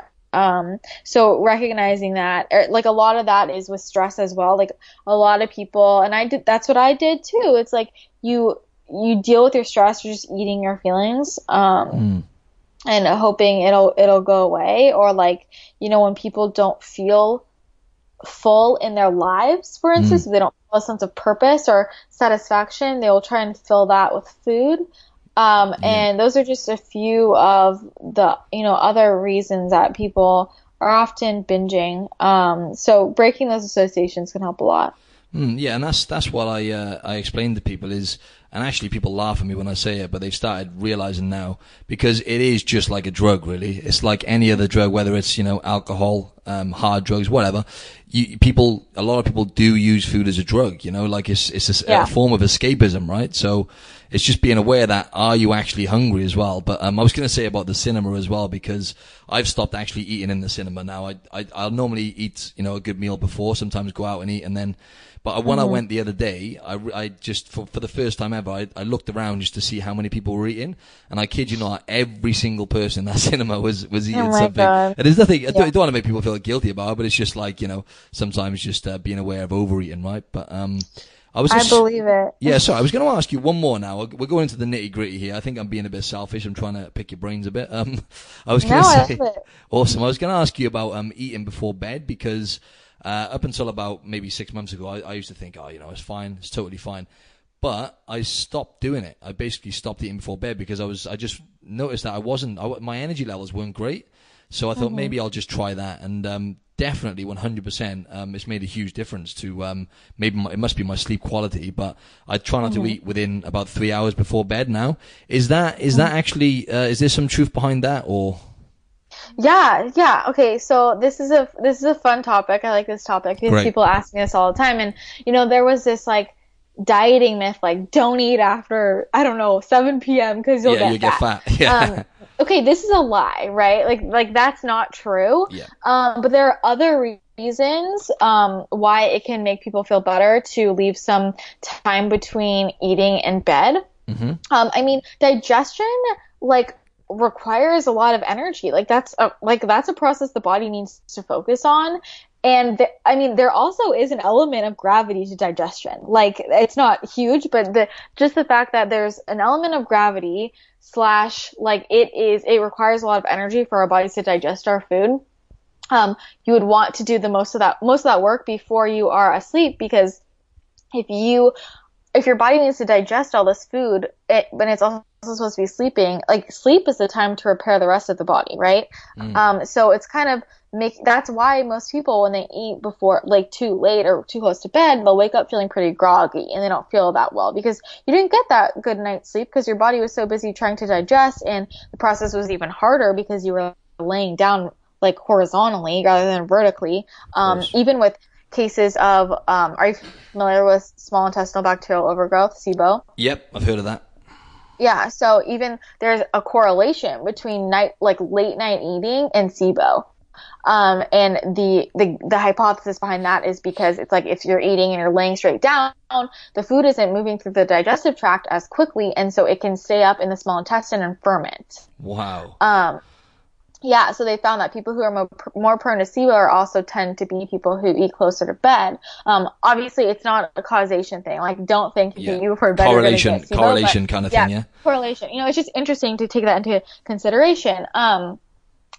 So recognizing that, like a lot of that is with stress as well. Like a lot of people, and that's what I did too. It's like you deal with your stress, you're just eating your feelings, and hoping it'll go away. Or like, you know, when people don't feel full in their lives, for instance, if they don't feel a sense of purpose or satisfaction, they will try and fill that with food. And those are just a few of the, you know, other reasons that people are often binging. So breaking those associations can help a lot. Yeah, and that's what I explain to people is, And actually, people laugh at me when I say it, but they've started realizing now, because it is just like a drug, really. It's like any other drug, whether it's, alcohol, hard drugs, whatever. A lot of people do use food as a drug, like it's a form of escapism, right? So it's just being aware that, are you actually hungry as well? But I was going to say about the cinema as well, because I've stopped actually eating in the cinema now. I'll normally eat, a good meal before, sometimes go out and eat, and then, but when I went the other day, I just, for the first time ever, I looked around just to see how many people were eating, and I kid you not, every single person in that cinema was eating something. God. And there's nothing, I don't want to make people feel guilty about it, but it's just like, sometimes just being aware of overeating, right? But I believe it. Yeah, sorry, I was going to ask you one more now. We're going into the nitty gritty here. I think I'm being a bit selfish. I'm trying to pick your brains a bit. I was going to say, awesome. I was going to ask you about eating before bed, because up until about maybe 6 months ago, I used to think, it's fine, it's totally fine. But I stopped doing it. I basically stopped eating before bed because I just noticed that my energy levels weren't great. So I thought maybe I'll just try that, and definitely 100%. It's made a huge difference to maybe it must be my sleep quality, but I try not to eat within about 3 hours before bed now. Is that actually is there some truth behind that, or? Yeah. Okay, so this is a fun topic. I like this topic because people ask me this all the time, and there was this like dieting myth, like don't eat after 7 p.m. because you'll get fat. Yeah. Okay, this is a lie, right? Like that's not true. Yeah. But there are other reasons why it can make people feel better to leave some time between eating and bed. Mm-hmm. Digestion requires a lot of energy. That's a process the body needs to focus on. And there also is an element of gravity to digestion. It's not huge, but just the fact that there's an element of gravity / it requires a lot of energy for our bodies to digest our food. You would want to do the most of that work before you are asleep, because if your body needs to digest all this food, when it's also supposed to be sleeping, sleep is the time to repair the rest of the body, right? So it's kind of that's why most people, when they eat before, too late or too close to bed, they'll wake up feeling pretty groggy and they don't feel that well, because you didn't get that good night's sleep because your body was so busy trying to digest, and the process was even harder because you were laying down horizontally rather than vertically. Even with cases of, are you familiar with small intestinal bacterial overgrowth, SIBO? Yep, I've heard of that. Yeah, so even there's a correlation between late night eating and SIBO. And the hypothesis behind that is because it's if you're eating and you're laying straight down, the food isn't moving through the digestive tract as quickly, and so it can stay up in the small intestine and ferment. Wow. Yeah, so they found that people who are more prone to SIBO also tend to be people who eat closer to bed. Obviously, it's not a causation thing. Don't think if you eat before bed correlation, you're gonna get SIBO, correlation kind of thing. Yeah, correlation. It's just interesting to take that into consideration.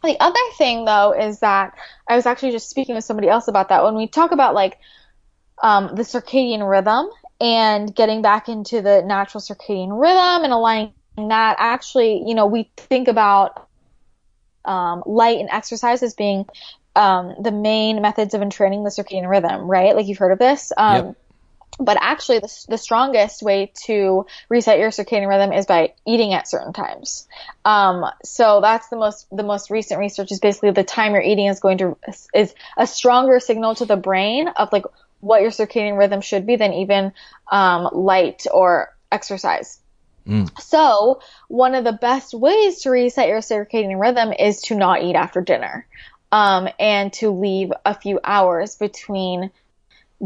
The other thing, though, is that I was actually just speaking with somebody else about that. When we talk about the circadian rhythm and getting back into the natural circadian rhythm and aligning that, actually, we think about light and exercise as being the main methods of entraining the circadian rhythm, right? You've heard of this. Yep. But actually, the strongest way to reset your circadian rhythm is by eating at certain times. So that's the most recent research is basically the time you're eating is a stronger signal to the brain of what your circadian rhythm should be than even light or exercise. So one of the best ways to reset your circadian rhythm is to not eat after dinner, and to leave a few hours between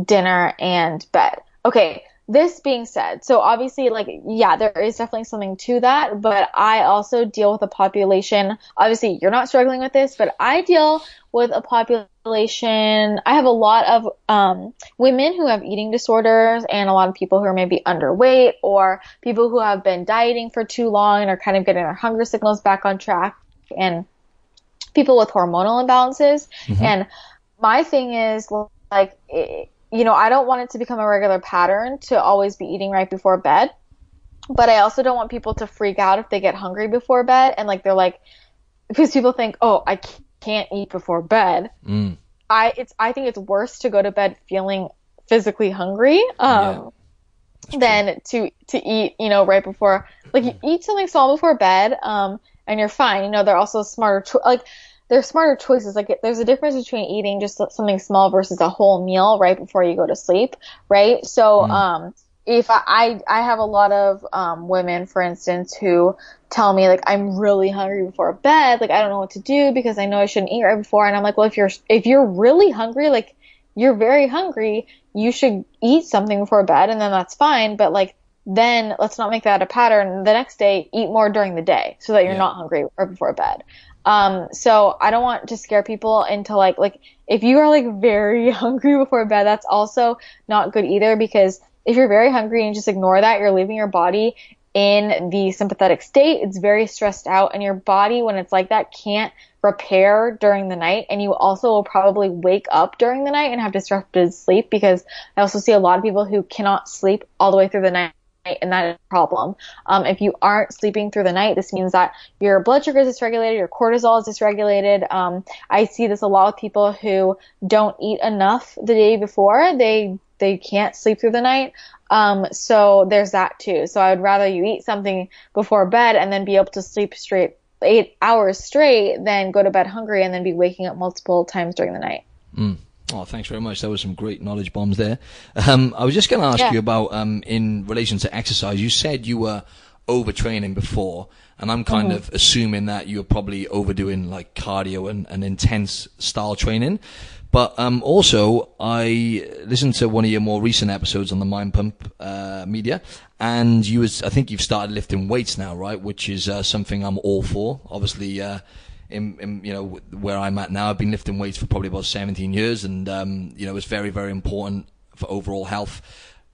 dinner and bed. Okay, this being said, so obviously, there is definitely something to that, but I also deal with a population, obviously you're not struggling with this, but I deal with a population, I have a lot of women who have eating disorders, and a lot of people who are maybe underweight, or people who have been dieting for too long and are kind of getting their hunger signals back on track, and people with hormonal imbalances. Mm-hmm. And my thing is, I don't want it to become a regular pattern to always be eating right before bed, but I also don't want people to freak out if they get hungry before bed, and because people think, oh, I can't eat before bed. I think it's worse to go to bed feeling physically hungry. than to eat, right before, like you eat something small before bed, and you're fine. They're also smarter, they're smarter choices. Like there's a difference between eating just something small versus a whole meal right before you go to sleep, right? So, if I have a lot of women, for instance, who tell me like I'm really hungry before bed, like I don't know what to do because I know I shouldn't eat right before, and I'm like, well, if you're really hungry, like you're very hungry, you should eat something before bed, and then that's fine. But like then let's not make that a pattern. The next day, eat more during the day so that you're not hungry right before bed. So I don't want to scare people into like if you are like very hungry before bed, that's also not good either, because if you're very hungry and just ignore that, you're leaving your body in the sympathetic state. It's very stressed out, and your body, when it's like that, can't repair during the night. And you also will probably wake up during the night and have disrupted sleep, because I also see a lot of people who cannot sleep all the way through the night, and that is a problem. If you aren't sleeping through the night, this means that your blood sugar is dysregulated, your cortisol is dysregulated. I see this a lot with people who don't eat enough the day before. They can't sleep through the night. So there's that too. So I would rather you eat something before bed and then be able to sleep straight 8 hours straight than go to bed hungry and then be waking up multiple times during the night. Oh, thanks very much. That was some great knowledge bombs there. I was just going to ask you about, in relation to exercise, you said you were overtraining before, and I'm kind of assuming that you're probably overdoing like cardio and intense style training. But also, I listened to one of your more recent episodes on the Mind Pump media, and I think you've started lifting weights now, right? Which is something I'm all for. Obviously, in where I'm at now, I've been lifting weights for probably about 17 years, and it's very, very important for overall health,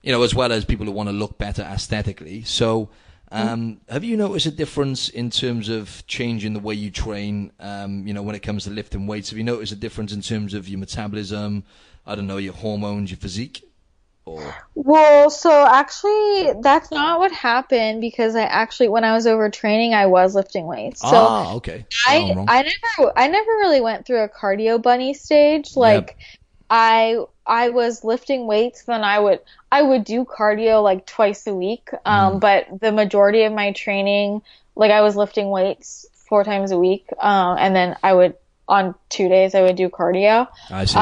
as well as people who want to look better aesthetically. So, have you noticed a difference in terms of changing the way you train, when it comes to lifting weights? Have you noticed a difference in terms of your metabolism, I don't know, your hormones, your physique? Well, so actually that's not what happened, because when I was overtraining, I was lifting weights. So okay. I never really went through a cardio bunny stage. Like I was lifting weights, then I would do cardio like twice a week. But the majority of my training, like I was lifting weights 4 times a week. And then on 2 days I would do cardio. I see.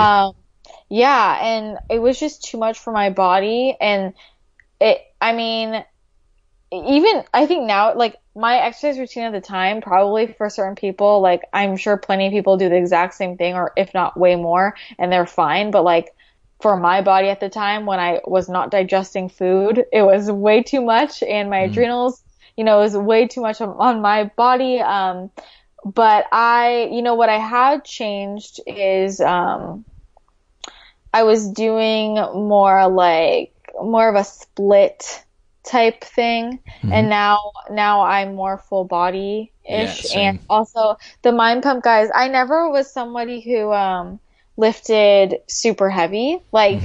Yeah. And it was just too much for my body. And I think now, like my exercise routine at the time, probably for certain people, like I'm sure plenty of people do the exact same thing, or if not way more, and they're fine. But like for my body at the time, when I was not digesting food, it was way too much, and my adrenals, it was way too much on my body. But what I had changed is, I was doing more of a split type thing, and now I'm more full body ish. And also the Mind Pump guys, I never was somebody who lifted super heavy. Like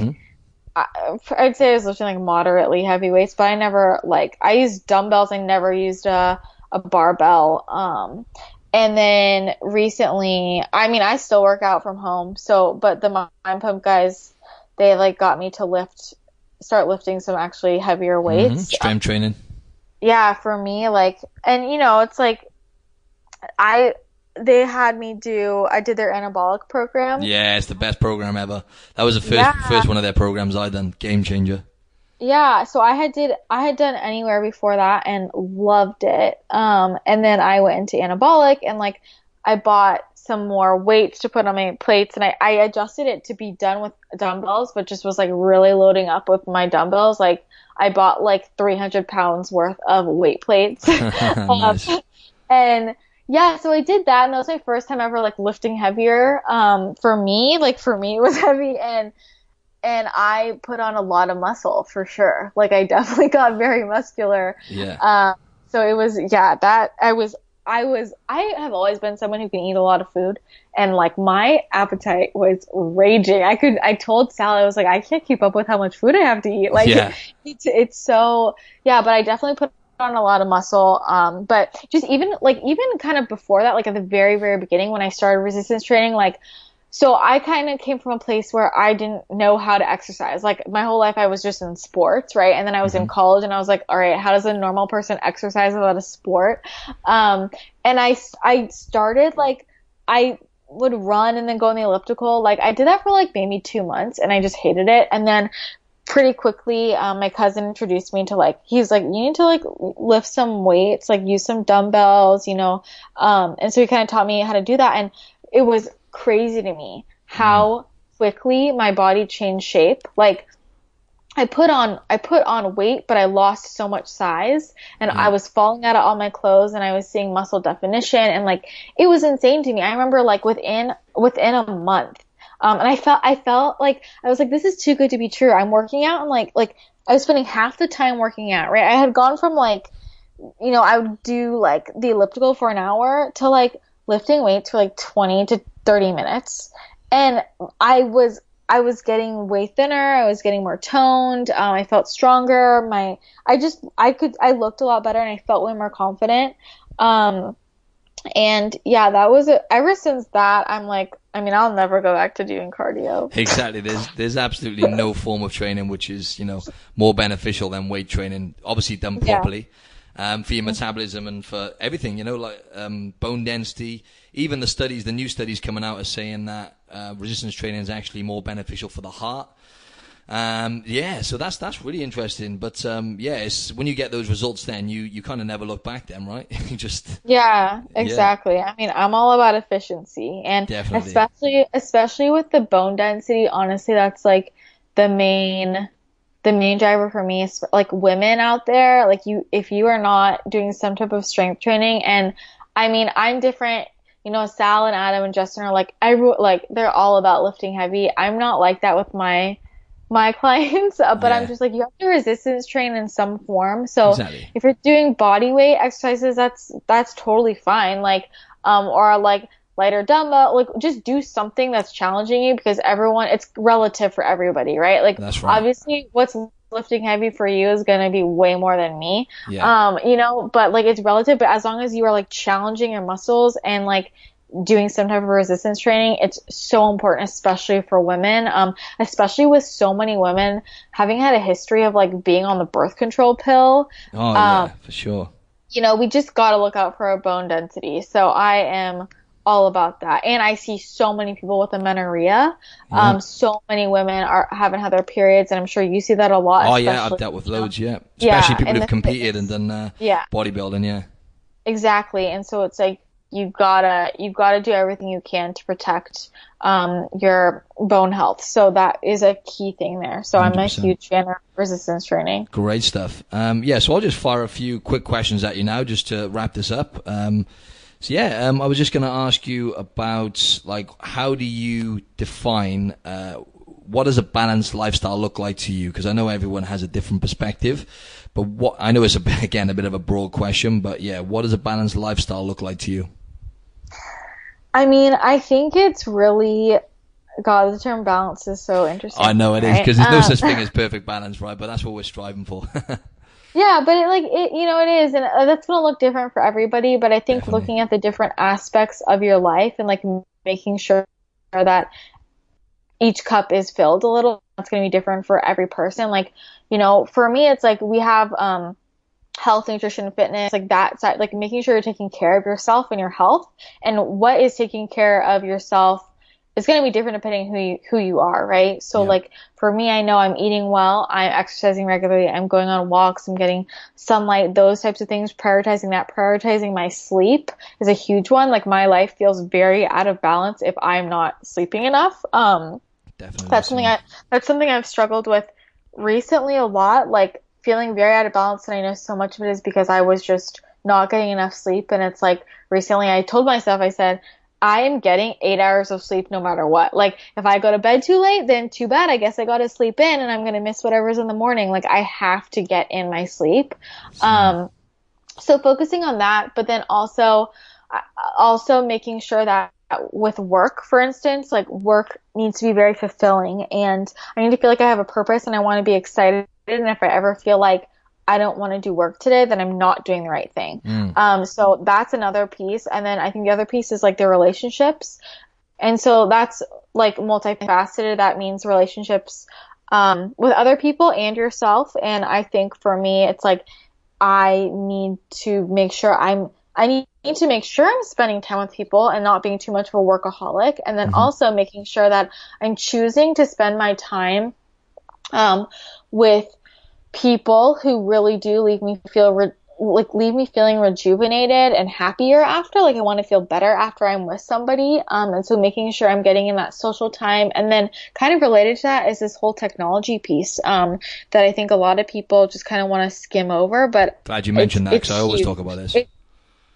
I'd say I was lifting like moderately heavy weights, but I never I used dumbbells. I never used a barbell. And then recently, I still work out from home. But the Mind Pump guys, they got me to start lifting some actually heavier weights. Strength training. Yeah, for me, it's they had me I did their anabolic program. Yeah, it's the best program ever. That was the first one of their programs I done. Game changer. Yeah, so I had done Anywhere before that and loved it. And then I went into anabolic, and I bought some more weights to put on my plates, and I adjusted it to be done with dumbbells, but just was really loading up with my dumbbells. I bought 300 pounds worth of weight plates. Nice. And yeah, so I did that, and that was my first time ever lifting heavier. For me it was heavy, and I put on a lot of muscle for sure. I definitely got very muscular. Yeah. So it was, I have always been someone who can eat a lot of food, and my appetite was raging. I told Sally, I was I can't keep up with how much food I have to eat. It's so, but I definitely put on a lot of muscle. But just even kind of before that, at the very, very beginning when I started resistance training, So I kind of came from a place where I didn't know how to exercise. Like my whole life I was just in sports, right? And then I was in college and I was like, all right, how does a normal person exercise without a sport? And I started like, I would run and then go on the elliptical. Like I did that for like maybe 2 months and I just hated it. And then pretty quickly, my cousin introduced me to like, he's like, you need to like lift some weights, like use some dumbbells, you know? And so he kind of taught me how to do that. And it was crazy to me how quickly my body changed shape. Like I put on weight, but I lost so much size and I was falling out of all my clothes and I was seeing muscle definition and like it was insane to me. I remember like within a month. And I felt like I was like, this is too good to be true. I'm working out and like I was spending half the time working out, right? I had gone from like, you know, I would do like the elliptical for an hour to like lifting weights for like 20 to 30 minutes. And I was getting way thinner. I was getting more toned. I felt stronger. I looked a lot better and I felt way more confident. And yeah, that was it. Ever since that, I'm like, I mean, I'll never go back to doing cardio. Exactly. There's absolutely no form of training which is, you know, more beneficial than weight training, obviously done properly. For your metabolism and for everything, you know, like bone density. Even the new studies coming out are saying that resistance training is actually more beneficial for the heart. So that's really interesting. But it's when you get those results, then you kind of never look back. Then, right? You just exactly. I mean, I'm all about efficiency, and definitely. especially with the bone density. Honestly, that's like the main driver for me is like women out there, like if you are not doing some type of strength training, and I mean, I'm different, you know, Sal and Adam and Justin are like, they're all about lifting heavy. I'm not like that with my clients, but I'm just like, you have to resistance train in some form. So if you're doing body weight exercises, that's totally fine. Like, or like lighter dumbbell, like just do something that's challenging you because it's relative for everybody, right? Like obviously what's lifting heavy for you is going to be way more than me. You know, but like it's relative, but as long as you are like challenging your muscles and like doing some type of resistance training, it's so important, especially for women, especially with so many women having had a history of like being on the birth control pill. For sure. You know, we just got to look out for our bone density. So I am all about that. And I see so many people with amenorrhea. So many women haven't had their periods, and I'm sure you see that a lot. I've dealt with loads, especially people who've competed and done bodybuilding, Exactly. And so it's like you've gotta do everything you can to protect your bone health. So that is a key thing there. So 100%. I'm a huge fan of resistance training. Great stuff. So I'll just fire a few quick questions at you now just to wrap this up. I was just going to ask you about, like, how do you define, what does a balanced lifestyle look like to you? Because I know everyone has a different perspective, but I know it's a bit of a broad question, but what does a balanced lifestyle look like to you? I mean, I think it's really, God, the term balance is so interesting. I know it is, because there's no such thing as perfect balance, right? But that's what we're striving for. Yeah, but it is, and that's going to look different for everybody, but I think looking at the different aspects of your life and like making sure that each cup is filled a little, that's going to be different for every person. Like, you know, for me, it's like we have health, nutrition, fitness, like that side, like making sure you're taking care of yourself and your health, and what is taking care of yourself is going to be different depending who you are, right? So like for me, I know I'm eating well, I'm exercising regularly, I'm going on walks, I'm getting sunlight, those types of things, prioritizing my sleep is a huge one. Like my life feels very out of balance if I'm not sleeping enough. Definitely. That's something I've struggled with recently a lot, like feeling very out of balance. And I know so much of it is because I was just not getting enough sleep. And it's like recently I told myself, I said, I am getting 8 hours of sleep no matter what. Like if I go to bed too late, then too bad. I guess I got to sleep in and I'm going to miss whatever's in the morning. Like I have to get in my sleep. So focusing on that, but then also making sure that with work, for instance, like work needs to be very fulfilling, and I need to feel like I have a purpose and I want to be excited. And if I ever feel like I don't want to do work today, then I'm not doing the right thing. So that's another piece. And then I think the other piece is like the relationships. And so that's like multifaceted. That means relationships with other people and yourself. And I think for me, it's like I need to make sure I need to make sure I'm spending time with people and not being too much of a workaholic. And then also making sure that I'm choosing to spend my time with people who really do leave me feeling rejuvenated and happier after. Like I want to feel better after I'm with somebody. And so making sure I'm getting in that social time. And then kind of related to that is this whole technology piece that I think a lot of people just kind of want to skim over. But glad you mentioned that, because I always talk about this.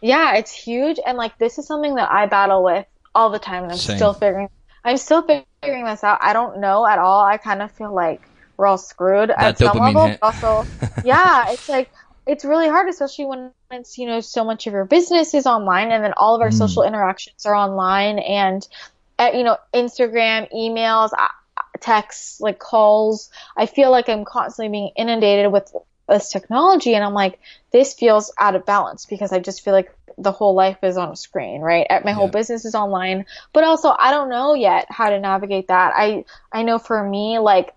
Yeah, it's huge. And like this is something that I battle with all the time, and I'm still figuring this out. I don't know at all. I kind of feel like we're all screwed at some level. Hit. Also, yeah, it's like it's really hard, especially when it's, you know, so much of your business is online, and then all of our social interactions are online, and you know, Instagram, emails, texts, like calls. I feel like I'm constantly being inundated with this technology, and I'm like, this feels out of balance because I just feel like the whole life is on a screen, right? My whole business is online, but also I don't know yet how to navigate that. I know for me, like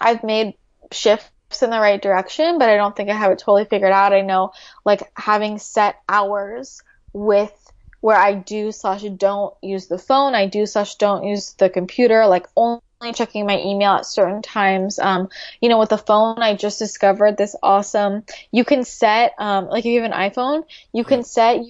I've made shifts in the right direction, but I don't think I have it totally figured out. I know like having set hours with where I do/don't use the phone, I do/don't use the computer, like only checking my email at certain times. You know, with the phone, I just discovered this awesome, you can set, like if you have an iPhone, you can set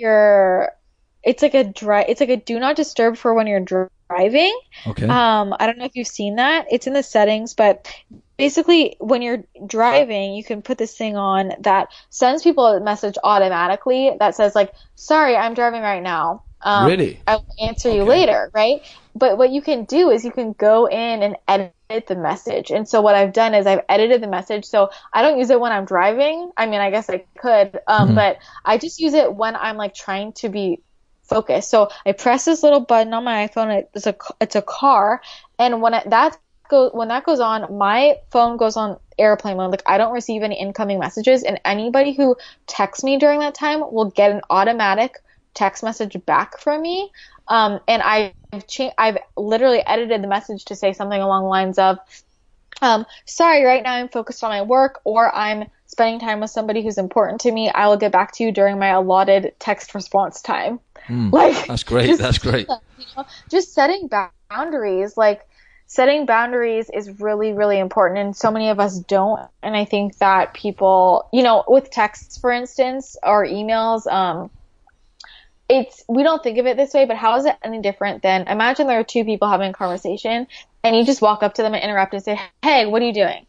it's like a do not disturb for when you're driving. Okay. I don't know if you've seen that. It's in the settings, but basically when you're driving, you can put this thing on that sends people a message automatically that says like, sorry, I'm driving right now. Really? I'll answer you later, right? But what you can do is you can go in and edit the message. And so what I've done is I've edited the message. So I don't use it when I'm driving. I mean, I guess I could, but I just use it when I'm like trying to be focused. So I press this little button on my iPhone. It's a car. And when that goes on, my phone goes on airplane mode. Like I don't receive any incoming messages, and anybody who texts me during that time will get an automatic text message back from me. And I've literally edited the message to say something along the lines of, sorry, right now I'm focused on my work, or I'm spending time with somebody who's important to me. I will get back to you during my allotted text response time. Like that's great. That's great. You know, just setting boundaries, like setting boundaries is really, really important. And so many of us don't. And I think that people, you know, with texts, for instance, or emails, we don't think of it this way, but how is it any different than, imagine there are two people having a conversation and you just walk up to them and interrupt and say, hey, what are you doing?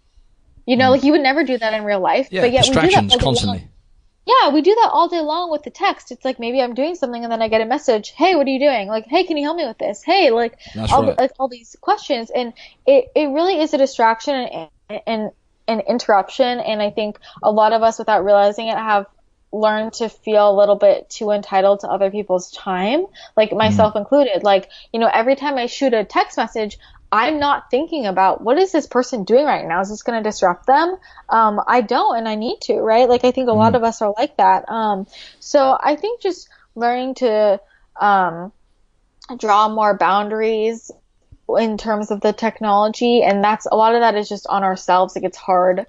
You know, like you would never do that in real life. Yeah, but yet distractions constantly. Yeah, we do that all day long with the text. It's like maybe I'm doing something and then I get a message, hey, what are you doing? Like, hey, can you help me with this? Hey, like all these questions. And it really is a distraction and an interruption. And I think a lot of us, without realizing it, have learned to feel a little bit too entitled to other people's time, like myself included. Like, you know, every time I shoot a text message, I'm not thinking about what is this person doing right now? Is this going to disrupt them? I don't, and I need to, right? Like, I think a lot of us are like that. So I think just learning to draw more boundaries in terms of the technology, and a lot of that is just on ourselves. Like, it's hard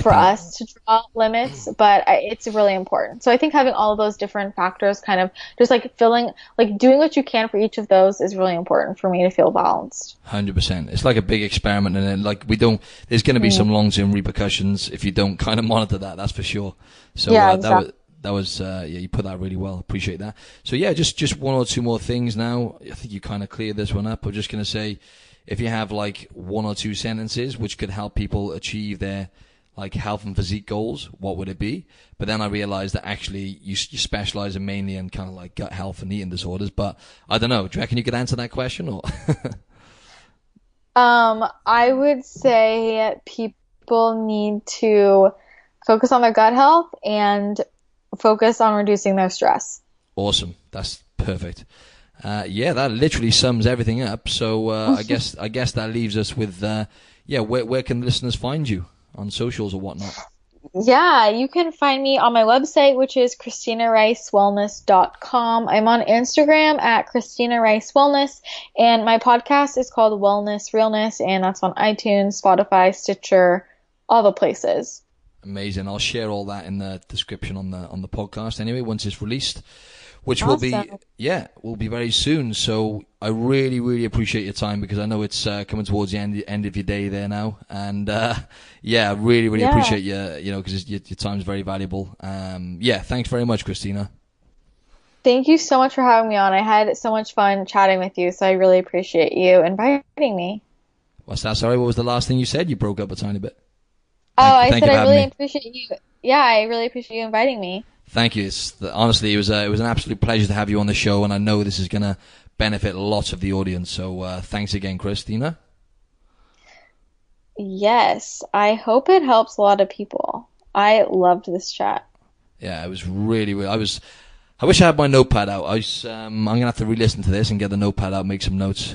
for us to draw limits, but it's really important. So I think having all of those different factors, kind of just like doing what you can for each of those is really important for me to feel balanced. 100%. It's like a big experiment, and then like there's going to be some long-term repercussions if you don't kind of monitor that. That's for sure. So yeah, exactly. that was you put that really well. Appreciate that. So yeah, just one or two more things now. I think you kind of cleared this one up. I'm just going to say, if you have like one or two sentences which could help people achieve their like health and physique goals, what would it be? But then I realized that actually you specialize in mainly in kind of like gut health and eating disorders. But I don't know. Do you reckon you could answer that question? Or I would say people need to focus on their gut health and focus on reducing their stress. Awesome. That's perfect. Yeah, that literally sums everything up. So I guess that leaves us with where can listeners find you on socials or whatnot? Yeah, you can find me on my website, which is ChristinaRiceWellness.com. I'm on Instagram at Christina Rice Wellness, and my podcast is called Wellness, Realness, and that's on iTunes, Spotify, Stitcher, all the places. Amazing. I'll share all that in the description on the podcast anyway, once it's released, which will Awesome. be very soon. So I really, really appreciate your time, because I know it's coming towards the end of your day there now. And I really, really appreciate because your time's very valuable. Thanks very much, Christina. Thank you so much for having me on. I had so much fun chatting with you, so I really appreciate you inviting me. What's that? Sorry, what was the last thing you said? You broke up a tiny bit. I Thank said you for I having really me. appreciate you. Yeah, I really appreciate you inviting me. Thank you. Honestly, it was an absolute pleasure to have you on the show, and I know this is going to benefit lots of the audience. So thanks again, Christina. Yes, I hope it helps a lot of people. I loved this chat. Yeah, it was really, really. I wish I had my notepad out. I'm gonna have to re-listen to this and get the notepad out, make some notes.